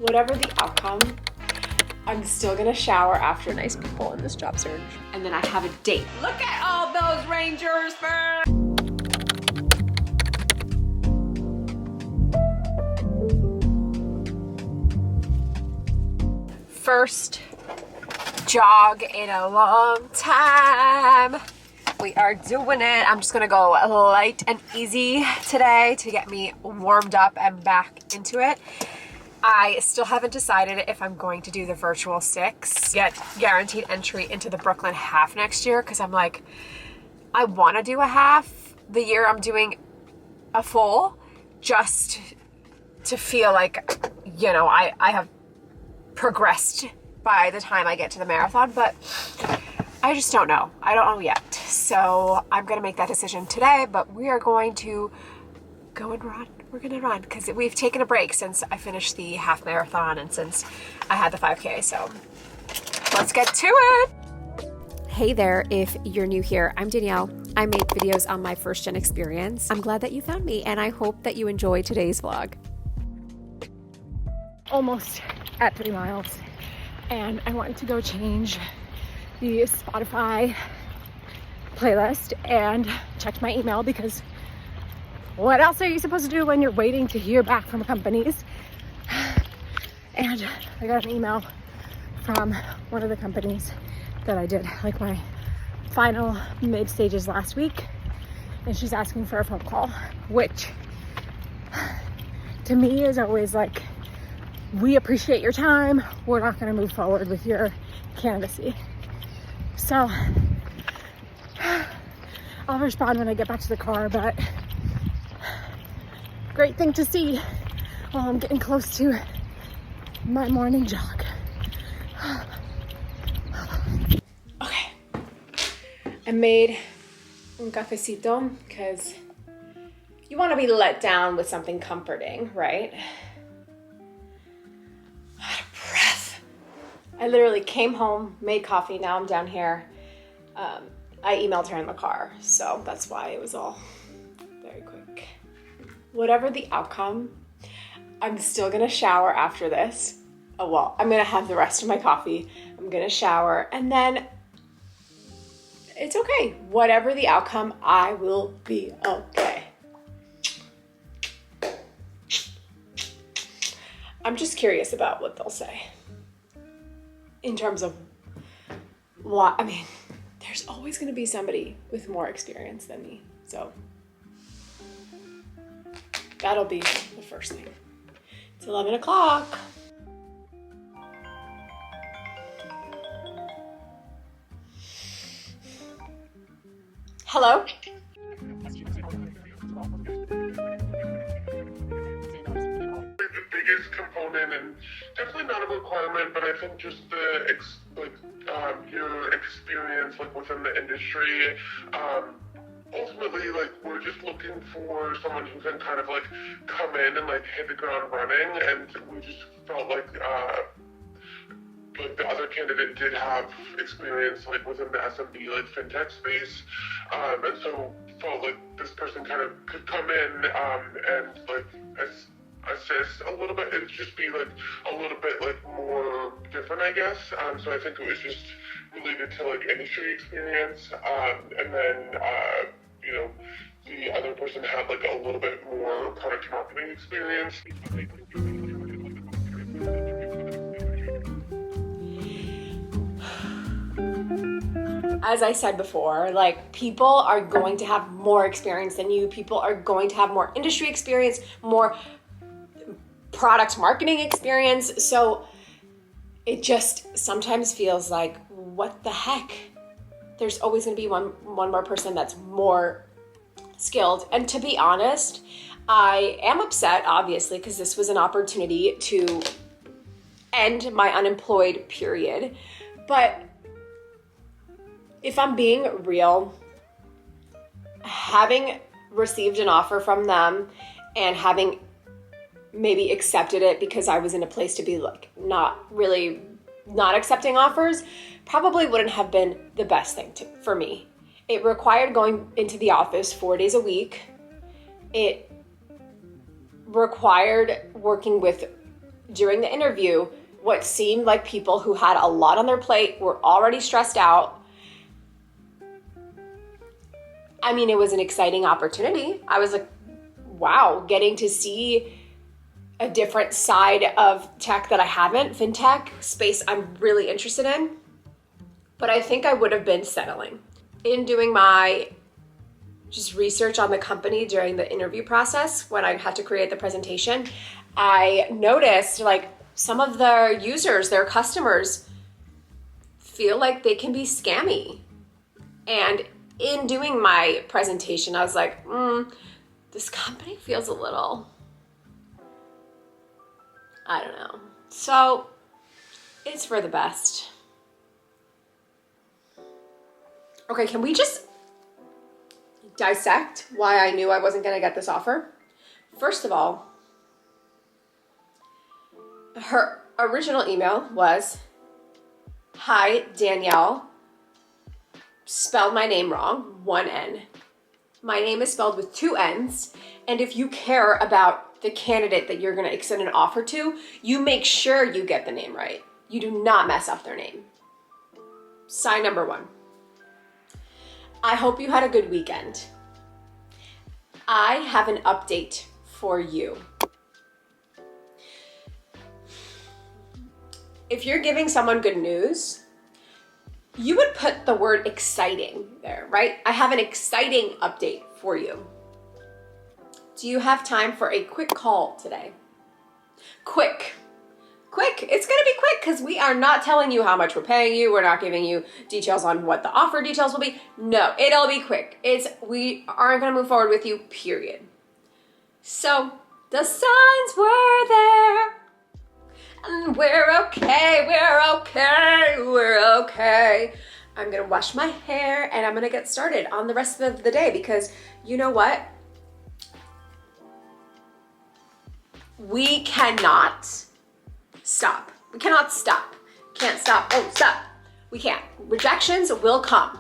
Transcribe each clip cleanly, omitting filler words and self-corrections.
Whatever the outcome, I'm still gonna shower after nice people in this job search. And then I have a date. Look at all those Rangers, man! First jog in a long time. We are doing it. I'm just gonna go light and easy today to get me warmed up and back into it. I still haven't decided if I'm going to do the virtual 6, get guaranteed entry into the Brooklyn half next year, because I'm like, I want to do a half the year I'm doing a full, just to feel like, you know, I have progressed by the time I get to the marathon, but I just don't know. I don't know yet. So I'm going to make that decision today, but we are going to go and run. We're gonna run because we've taken a break since I finished the half marathon and since I had the 5K. So let's get to it. Hey there, if you're new here, I'm Danielle. I make videos on my first gen experience. I'm glad that you found me and I hope that you enjoy today's vlog. Almost at 3 miles and I wanted to go change the Spotify playlist and checked my email because what else are you supposed to do when you're waiting to hear back from companies? And I got an email from one of the companies that I did like my final mid stages last week, and she's asking for a phone call, which to me is always like, we appreciate your time, we're not going to move forward with your candidacy. So I'll respond when I get back to the car, but great thing to see while I'm getting close to my morning jog. Okay, I made un cafecito because you want to be let down with something comforting, right? Out of breath. I literally came home, made coffee, now I'm down here. I emailed her in the car, so that's why it was all very quick. Whatever the outcome, I'm still gonna shower after this. Oh well, I'm gonna have the rest of my coffee. I'm gonna shower and then it's okay. Whatever the outcome, I will be okay. I'm just curious about what they'll say in terms of what, I mean, there's always gonna be somebody with more experience than me, so that'll be the first thing. It's 11 o'clock. Hello? The biggest component, and definitely not a requirement, but I think just your experience within the industry. Ultimately, we're just looking for someone who can kind of come in and hit the ground running, and we just felt like the other candidate did have experience within the SMB fintech space, and so felt like this person kind of could come in and assist a little bit. It'd just be a little bit more different, I guess. So I think it was just related to industry experience, and then the other person had a little bit more product marketing experience. As I said before, people are going to have more experience than you. People are going to have more industry experience, more product marketing experience. So it just sometimes feels like, what the heck? There's always going to be one more person that's more skilled. And to be honest, I am upset, obviously, because this was an opportunity to end my unemployed period. But if I'm being real, having received an offer from them and having maybe accepted it because I was in a place to be not accepting offers, probably wouldn't have been the best thing for me. It required going into the office 4 days a week. It required working with during the interview what seemed like people who had a lot on their plate, were already stressed out. I mean, it was an exciting opportunity. I was like, wow, getting to see a different side of tech that I haven't, fintech space I'm really interested in. But I think I would have been settling. In doing my just research on the company during the interview process, when I had to create the presentation, I noticed like some of their users, their customers, feel like they can be scammy. And in doing my presentation, I was like, this company feels a little, I don't know. So it's for the best. Okay, can we just dissect why I knew I wasn't going to get this offer? First of all, her original email was, "Hi, Danielle. Spelled my name wrong, one N. My name is spelled with two N's, and if you care about the candidate that you're going to extend an offer to, you make sure you get the name right. You do not mess up their name." Sign number one. I hope you had a good weekend. I have an update for you. If you're giving someone good news, you would put the word exciting there, right? I have an exciting update for you. Do you have time for a quick call today? Quick. It's gonna be quick because we are not telling you how much we're paying you. We're not giving you details on what the offer details will be. No, it'll be quick. We aren't gonna move forward with you, period. So the signs were there. And we're okay. I'm gonna wash my hair and I'm gonna get started on the rest of the day because you know what? We cannot stop. Can't stop. Oh, stop. We can't. Rejections will come.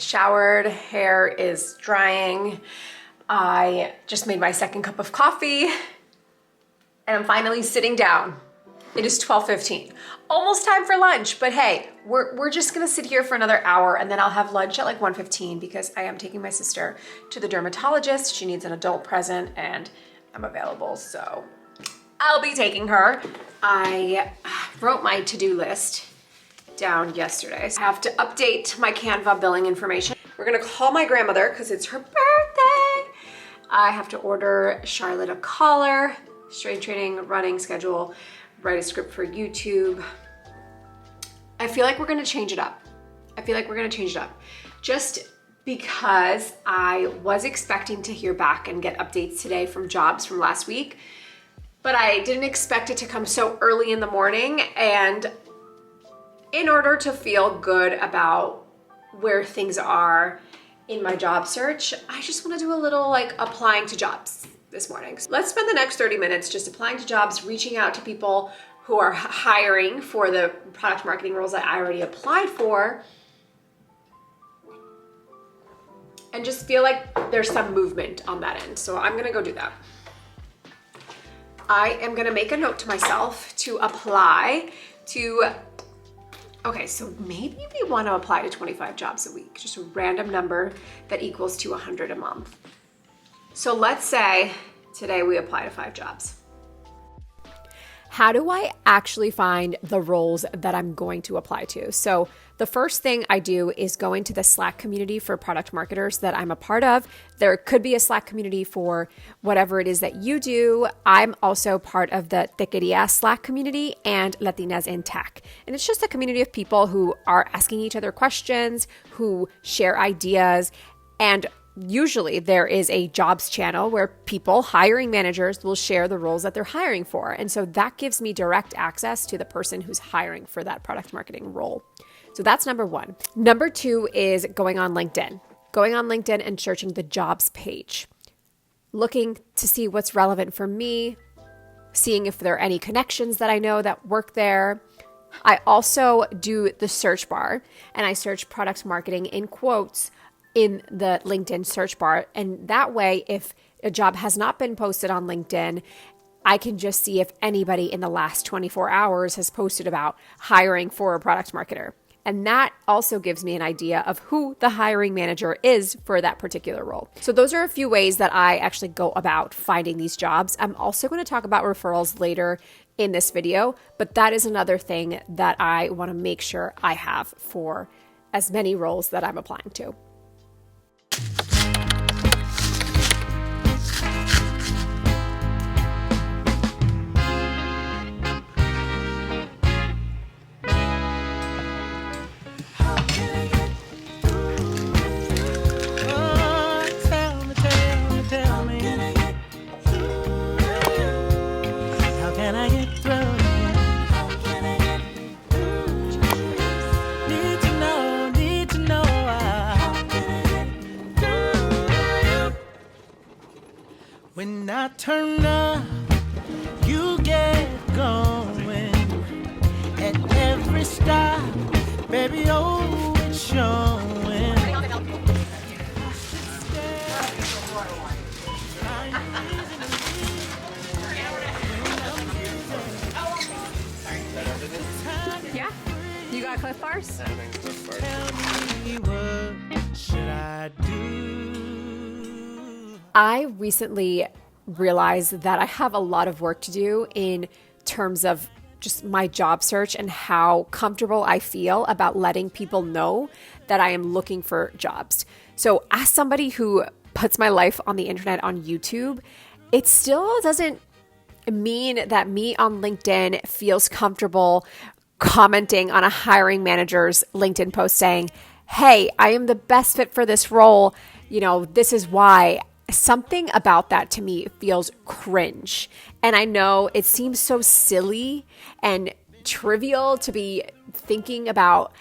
Showered, hair is drying. I just made my second cup of coffee and I'm finally sitting down. It is 12:15, almost time for lunch, but hey, we're just gonna sit here for another hour and then I'll have lunch at like 1:15 because I am taking my sister to the dermatologist. She needs an adult present and I'm available, so I'll be taking her. I wrote my to-do list down yesterday. So I have to update my Canva billing information. We're gonna call my grandmother because it's her birthday. I have to order Charlotte a collar, strength training, running schedule, write a script for YouTube. I feel like we're gonna change it up. Just because I was expecting to hear back and get updates today from jobs from last week, but I didn't expect it to come so early in the morning. And in order to feel good about where things are in my job search, I just want to do a little like applying to jobs this morning. So let's spend the next 30 minutes just applying to jobs, reaching out to people who are hiring for the product marketing roles that I already applied for, and just feel like there's some movement on that end. So I'm gonna go do that. I am gonna make a note to myself to apply to, okay, so maybe we want to apply to 25 jobs a week, just a random number that equals to 100 a month. So let's say today we apply to 5 jobs. How do I actually find the roles that I'm going to apply to? So the first thing I do is go into the Slack community for product marketers that I'm a part of. There could be a Slack community for whatever it is that you do. I'm also part of the Thickety Ass Slack community and Latinas in Tech. And it's just a community of people who are asking each other questions, who share ideas, and usually there is a jobs channel where people, hiring managers, will share the roles that they're hiring for. And so that gives me direct access to the person who's hiring for that product marketing role. So that's number one. Number two is going on LinkedIn. Going on LinkedIn and searching the jobs page. Looking to see what's relevant for me, seeing if there are any connections that I know that work there. I also do the search bar, and I search product marketing in quotes in the LinkedIn search bar. And that way, if a job has not been posted on LinkedIn, I can just see if anybody in the last 24 hours has posted about hiring for a product marketer. And that also gives me an idea of who the hiring manager is for that particular role. So those are a few ways that I actually go about finding these jobs. I'm also going to talk about referrals later in this video, but that is another thing that I want to make sure I have for as many roles that I'm applying to. When I turn up, you get going. At every stop, baby, oh, it's showing. Yeah? You got Cliff Bars? Tell me, what should I do? I recently realized that I have a lot of work to do in terms of just my job search and how comfortable I feel about letting people know that I am looking for jobs. So as somebody who puts my life on the internet on YouTube, it still doesn't mean that me on LinkedIn feels comfortable commenting on a hiring manager's LinkedIn post saying, hey, I am the best fit for this role. You know, this is why. Something about that to me feels cringe. And I know it seems so silly and trivial to be thinking about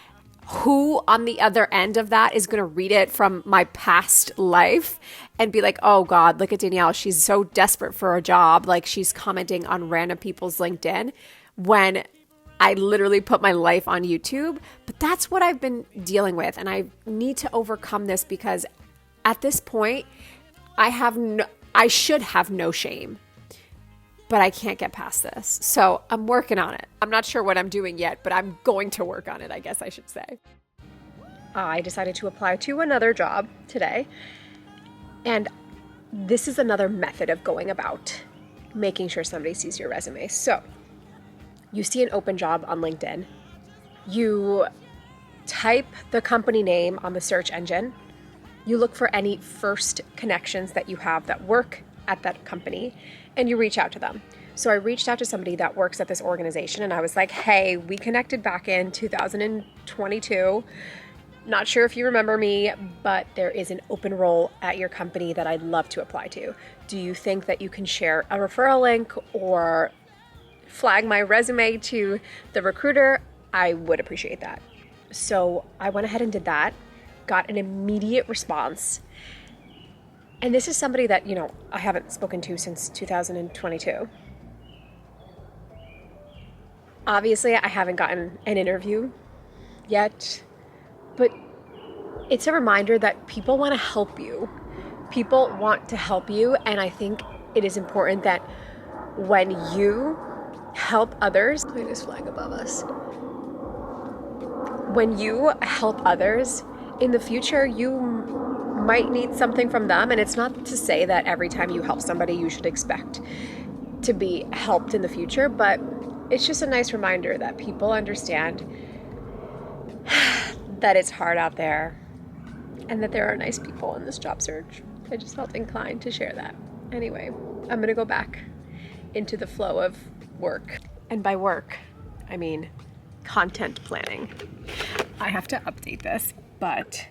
who on the other end of that is going to read it from my past life and be like, oh God, look at Danielle. She's so desperate for a job. Like she's commenting on random people's LinkedIn when I literally put my life on YouTube. But that's what I've been dealing with. And I need to overcome this because at this point, I should have no shame, but I can't get past this. So I'm working on it. I'm not sure what I'm doing yet, but I'm going to work on it, I guess I should say. I decided to apply to another job today. And this is another method of going about making sure somebody sees your resume. So you see an open job on LinkedIn. You type the company name on the search engine. You look for any first connections that you have that work at that company, and you reach out to them. So I reached out to somebody that works at this organization, and I was like, hey, we connected back in 2022. Not sure if you remember me, but there is an open role at your company that I'd love to apply to. Do you think that you can share a referral link or flag my resume to the recruiter? I would appreciate that. So I went ahead and did that. Got an immediate response. And this is somebody that, I haven't spoken to since 2022. Obviously, I haven't gotten an interview yet, but it's a reminder that people want to help you. People want to help you, and I think it is important that when you help others, look at this flag above us. When you help others, in the future, you might need something from them. And it's not to say that every time you help somebody, you should expect to be helped in the future. But it's just a nice reminder that people understand that it's hard out there and that there are nice people in this job search. I just felt inclined to share that. Anyway, I'm going to go back into the flow of work. And by work, I mean content planning. I have to update this. But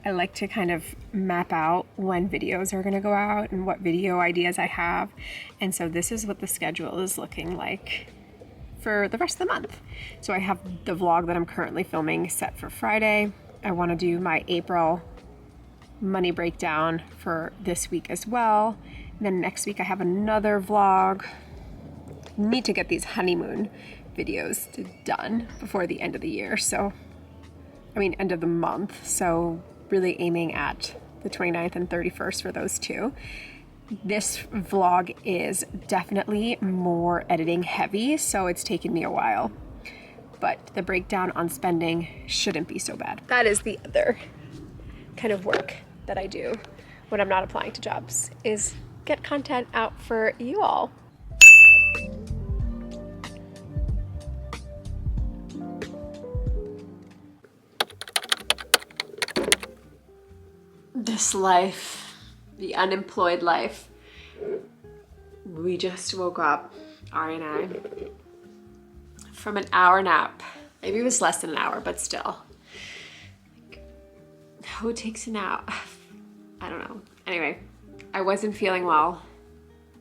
I like to kind of map out when videos are gonna go out and what video ideas I have. And so this is what the schedule is looking like for the rest of the month. So I have the vlog that I'm currently filming set for Friday. I wanna do my April money breakdown for this week as well. And then next week I have another vlog. Need to get these honeymoon videos done before the end of the year. So, I mean, end of the month. So really aiming at the 29th and 31st for those two. This vlog is definitely more editing heavy, so it's taken me a while. But the breakdown on spending shouldn't be so bad. That is the other kind of work that I do when I'm not applying to jobs, is get content out for you all. This life, the unemployed life. We just woke up, Ari and I, from an hour nap. Maybe it was less than an hour, but still. Who takes a nap? I don't know. Anyway, I wasn't feeling well.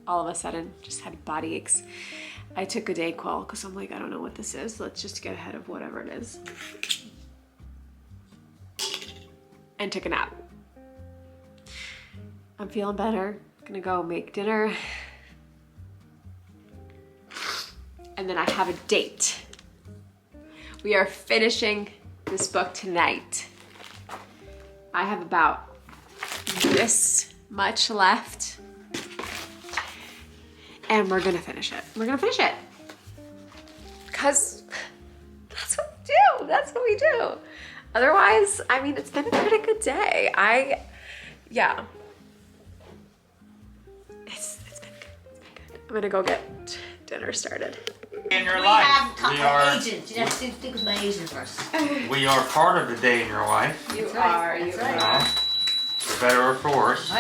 All of a sudden, just had body aches. I took a Dayquil because I'm like, I don't know what this is. Let's just get ahead of whatever it is. And took a nap. I'm feeling better. Gonna go make dinner. And then I have a date. We are finishing this book tonight. I have about this much left. And we're gonna finish it. We're gonna finish it. Because that's what we do. That's what we do. Otherwise, I mean, it's been a pretty good day. Yeah. It's been good. It's been good. I'm gonna go get dinner started. In your We life. have agent. You have to speak with my agent first. We are part of the day in your life. You That's right. are. That's You right. are. For better or for worse.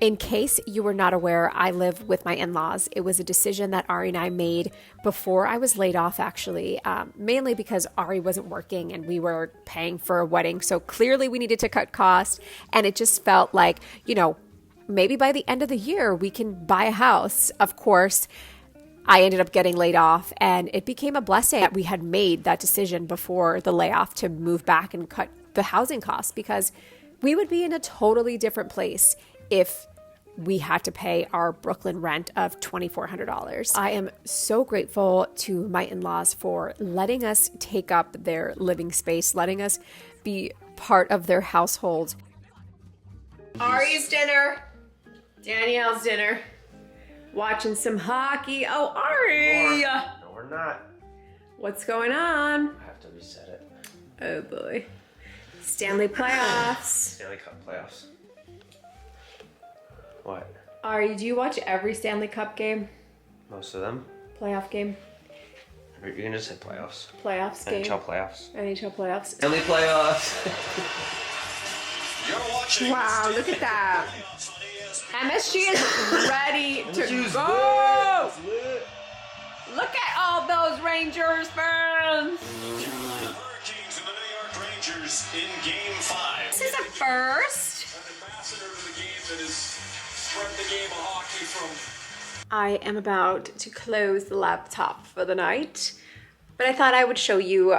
In case you were not aware, I live with my in-laws. It was a decision that Ari and I made before I was laid off, actually, mainly because Ari wasn't working and we were paying for a wedding. So clearly we needed to cut costs. And it just felt like, you know, maybe by the end of the year, we can buy a house. Of course, I ended up getting laid off, and it became a blessing that we had made that decision before the layoff to move back and cut the housing costs, because we would be in a totally different place if we had to pay our Brooklyn rent of $2,400. I am so grateful to my in-laws for letting us take up their living space, letting us be part of their household. Ari's dinner, Danielle's dinner, watching some hockey. Oh, Ari! No, we're not. What's going on? I have to reset it. Oh boy. Stanley playoffs. Stanley Cup playoffs. What? Ari, do you watch every Stanley Cup game? Most of them? Playoff game? You're gonna say playoffs. Playoffs game? NHL playoffs. NHL playoffs. Stanley playoffs. Wow, look at that. MSG is ready to go. Look at all those Rangers fans. Hurricanes and the New York Rangers in Game 5. This is a first. An ambassador to the game that has spread the game of hockey from I am about to close the laptop for the night, but I thought I would show you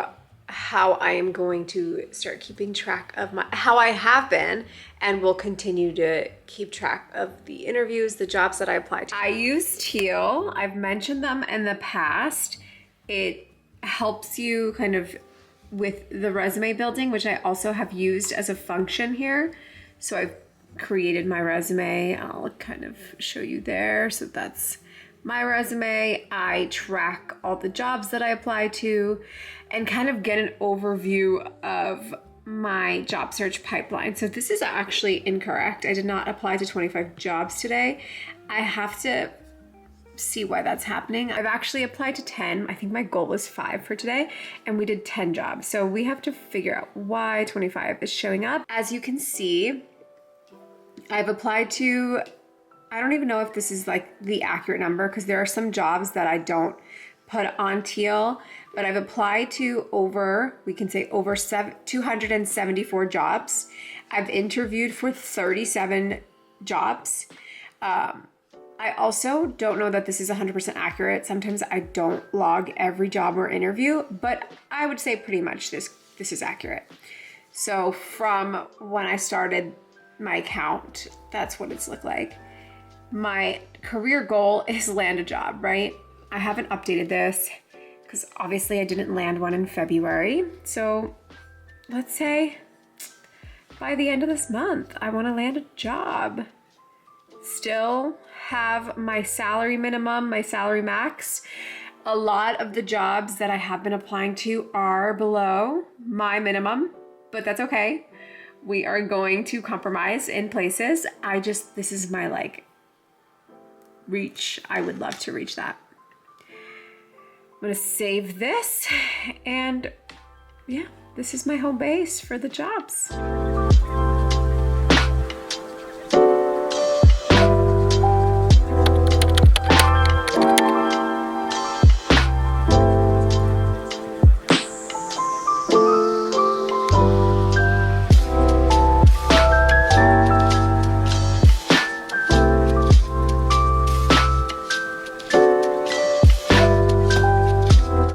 how I am going to start keeping track of how I have been and will continue to keep track of the interviews, the jobs that I applied to. I use Teal. I've mentioned them in the past. It helps you kind of with the resume building, which I also have used as a function here. So I've created my resume. I'll kind of show you there. So that's my resume. I track all the jobs that I apply to and kind of get an overview of my job search pipeline. So this is actually incorrect. I did not apply to 25 jobs today. I have to see why that's happening. I've actually applied to 10. I think my goal was 5 for today, and we did 10 jobs. So we have to figure out why 25 is showing up. As you can see, I've applied to, I don't even know if this is like the accurate number because there are some jobs that I don't put on Teal, but I've applied to over 274 jobs. I've interviewed for 37 jobs. I also don't know that this is 100% accurate. Sometimes I don't log every job or interview, but I would say pretty much this is accurate. So from when I started my account, that's what it's looked like. My career goal is land a job, right? I haven't updated this because obviously I didn't land one in February. So let's say by the end of this month, I want to land a job. Still have my salary minimum, my salary max. A lot of the jobs that I have been applying to are below my minimum, but that's okay. We are going to compromise in places. This is my like reach. I would love to reach that. I'm gonna save this, and yeah, this is my home base for the jobs.